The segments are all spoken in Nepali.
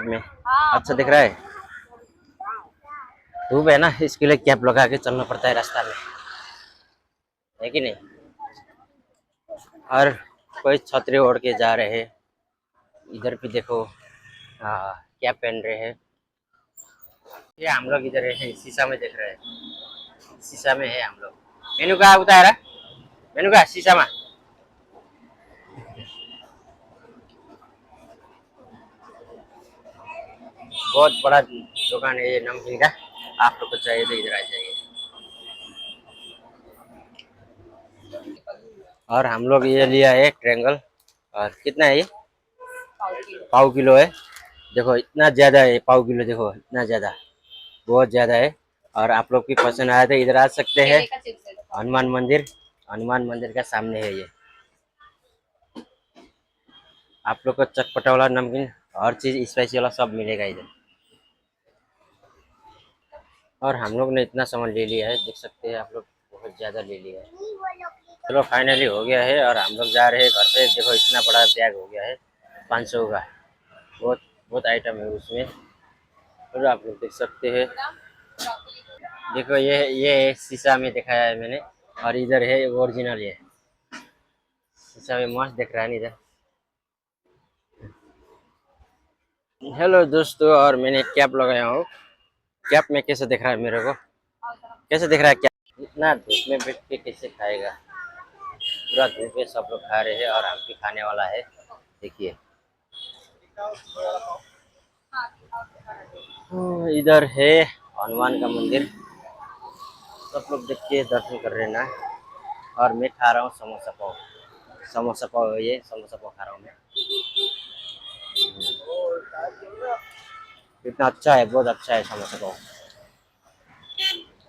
में अच्छा दिख रहा है। धूप है ना, इसके लिए कैप लगा के चलना पड़ता है रास्ता में, है कि नहीं। और कोई छतरी ओढ़ के जा रहे हैं। इधर भी देखो, हाँ क्या पहन रहे हैं। ये हम लोग इधर है, शीशा में देख रहे हैं। शीशा में है हम लोग। मेनू का उतारा, मेनू का शीशा में। बहुत बड़ा दुकान है ये नमकीन का। आप लोग को चाहिए तो इधर आ जाइए। और हम लोग ये लिया है ट्रायंगल। और कितना है ये? पाव किलो है। देखो इतना ज्यादा है, पाव किलो देखो इतना ज्यादा, बहुत ज्यादा है। और आप लोग की पसंद आया तो इधर आ सकते हैं। हनुमान मंदिर, हनुमान मंदिर का सामने है ये। आप लोग को चटपटा वाला नमकीन, हर चीज स्पाइसी वाला सब मिलेगा इधर। और हम लोग ने इतना सामान ले लिया है, देख सकते हैं आप लोग, बहुत ज्यादा ले लिया है। चलो फाइनली हो गया है और हम लोग जा रहे हैं घर पे। देखो इतना बड़ा बैग हो गया है, 500 का। बहुत बहुत आइटम है उसमें, और आप लोग देख सकते हैं। देखो ये शीशा में दिखाया है मैंने, और इधर है ओरिजिनल। ये शीशा में मस्त दिख रहा है इधर। हेलो दोस्तों, और मैंने कैप लगाया हूँ। कैप में कैसे दिख रहा है मेरे को, कैसे दिख रहा है कैप? इतना धूप में बैठ के कैसे खाएगा? पूरा धूप में सब लोग खा रहे हैं और हम भी खाने वाला है। देखिए इधर है हनुमान का मंदिर। सब लोग देख के दर्शन कर रहे हैं ना। और मैं खा रहा हूँ समोसा पाव। समोसा पाव है ये, समोसा पाव खा रहा हूँ मैं। इतना अच्छा है, बहुत अच्छा है समोसा पाव।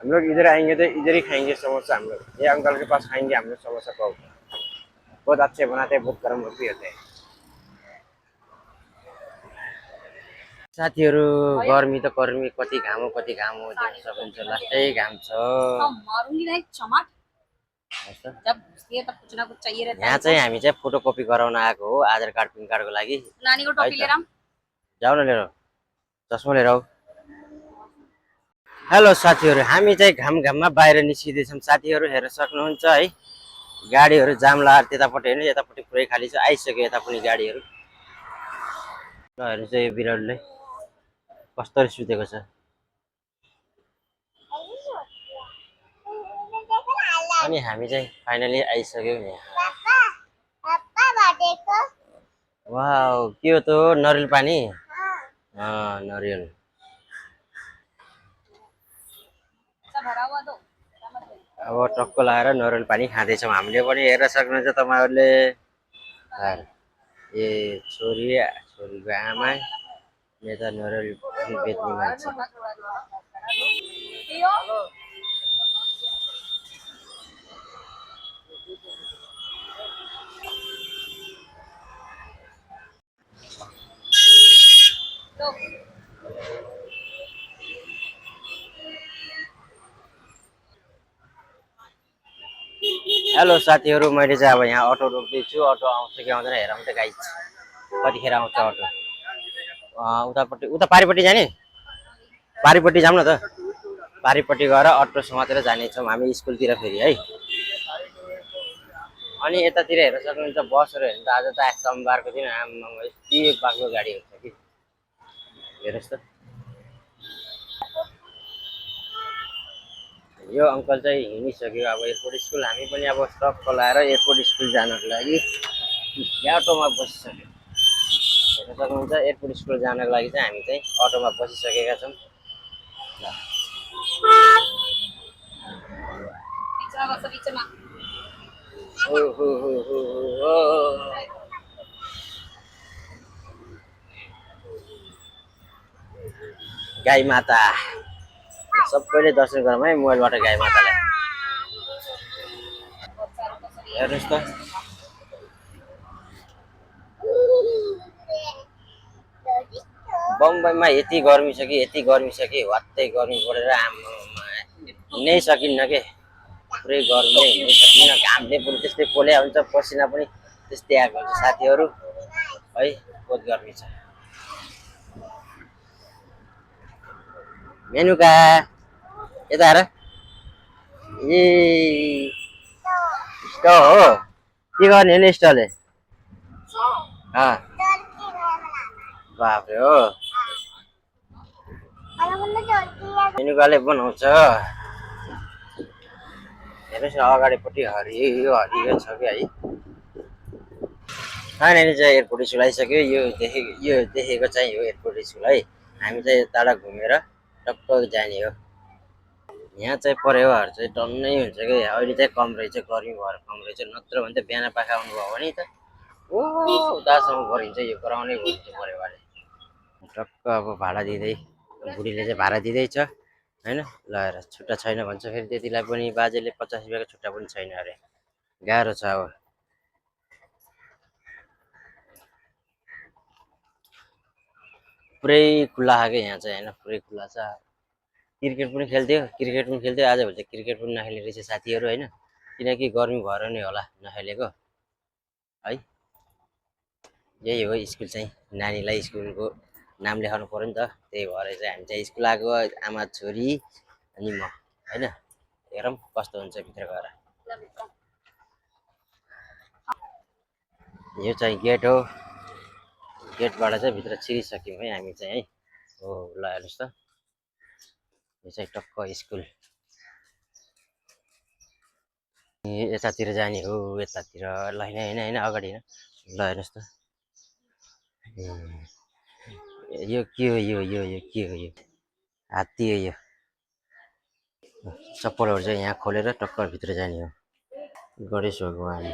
हम लोग इधर आएंगे तो इधर ही खाएंगे समोसा। हम लोग ये अंकल के पास खाएंगे हम लोग समोसा पाव। बहुत अच्छे बनाते हैं, बहुत गर्म भी होते हैं। साथीहरू गर्मी त गर्मी, कति घाम हो देख्न सक्नुहुन्छ। लास्टै घाम छ। यहाँ चाहिँ हामी चाहिँ फोटोकपी गराउन आएको हो, आधार कार्ड पेन कार्डको लागि। जाऊ न लिएर, चस्मा लिएर आऊ। हेलो साथीहरू, हामी चाहिँ घाममा बाहिर निस्किँदैछौँ। साथीहरू हेर्न सक्नुहुन्छ है, गाडीहरू जाम लगाएर त्यतापट्टि हेर्नु, यतापट्टि पुरै खाली छ। आइसक्यो यता पनि गाडीहरू। ल हेर्नु चाहिँ यो बिरालोले कस्तरी सुतेको छ। अनि हामी चाहिँ फाइनली आइसक्यौँ यहाँ। वाउ, के हो त? नरिवल पानी? नरिवल। अब टक्क लगाएर नरिवल पानी खाँदैछौँ हामीले पनि। हेर्न सक्नुहुन्छ तपाईँहरूले। ए छोरीको आमा, यता नरिवल बेच्ने मान्छे। हेलो साथीहरू, मैले चाहिँ अब यहाँ अटो रोक्दैछु। अटो आउँछ कि आउँदैन हेरौँ त गाइस, कतिखेर आउँछ अटो। उतापट्टि, उता पारिपट्टि जाने, पारिपट्टि जाऊँ न त। पारिपट्टि गएर अटो समातेर जानेछौँ हामी स्कुलतिर फेरि है। अनि यतातिर हेर्न सक्नुहुन्छ बसहरू। हेर्नु त आज त सोमबारको दिन आम्मामा यति बाक्लो गाडीहरू छ कि, हेर्नुहोस् त। यो अङ्कल चाहिँ हिँडिसक्यो अब एयरपोर्ट स्कुल। हामी पनि अब टक्क लाएर एयरपोर्ट स्कुल जानको लागि अटोमा बसिसक्यो। हेर्न सक्नुहुन्छ एयरपोर्ट स्कुल जानको लागि चाहिँ हामी चाहिँ अटोमा बसिसकेका छौँ। गाई माता सबैले दर्शन गरौँ है मोबाइलबाट गाई मातालाई। हेर्नुहोस् त, बम्बईमा यति गर्मी छ कि, यति गर्मी छ कि, वात्तै गर्मी परेर आम्मामा हिँड्नै सकिन्न के। पुरै गर्मी नै हिँड्नै सकिन्न। घामले पनि त्यस्तै पोल्या हुन्छ, पसिना पनि त्यस्तै आएको हुन्छ साथीहरू है। बहुत गर्मी छ। मेनुका यता हेर ए स्टल हो के गर्ने नि स्टलले बाफ्रे हो मेनुकाले बनाउँछ हेर्नुहोस् न अगाडिपट्टि हरियो हरियो छ कि है नानी चाहिँ एयरपोर्ट स्कुल आइसक्यो यो देखेको चाहिँ हो एयरपोर्ट स्कुल है हामी चाहिँ टाढा घुमेर टक्क जाने हो यहाँ चाहिँ परेवाहरू चाहिँ टन्नै हुन्छ कि अहिले चाहिँ कम रहेछ गर्मी भएर कम रहेछ नत्र भने त बिहान पाखा आउनुभयो भने त ओ उतासम्म गरिन्छ यो कराउनै गरिन्छ परेवाले टक्क अब भाडा दिँदै बुढीले चाहिँ भाडा दिँदैछ होइन ल हेर छुट्टा छैन भन्छ फेरि त्यतिलाई पनि बाजेले 50 रुपियाँको छुट्टा पनि छैन अरे गाह्रो छ अब पुरै खुल्ला खाएको यहाँ चाहिँ होइन पुरै खुल्ला छ क्रिकेट पनि खेल्थ्यो आजभोलि चाहिँ क्रिकेट पनि नखेल्ने रहेछ साथीहरू होइन किनकि गर्मी भएर नै होला नखेलेको है यही हो स्कुल चाहिँ नानीलाई स्कुलको नाम लेखाउनु पऱ्यो नि त त्यही भएर चाहिँ हामी चाहिँ स्कुल आएको आमा छोरी अनि म होइन हेरौँ कस्तो हुन्छ भित्र गएर यो चाहिँ गेट हो गेटबाट चाहिँ भित्र छिरिसक्यौँ है हामी चाहिँ है हो ल हेर्नुहोस् त यो चाहिँ टक्क स्कुल यतातिर जाने हो यतातिर ल होइन होइन होइन अगाडि होइन ल हेर्नुहोस् त यो के हो यो के हो यो हात्ती हो यो चप्पलहरू चाहिँ यहाँ खोलेर टक्क भित्र जाने हो गणेश भगवान्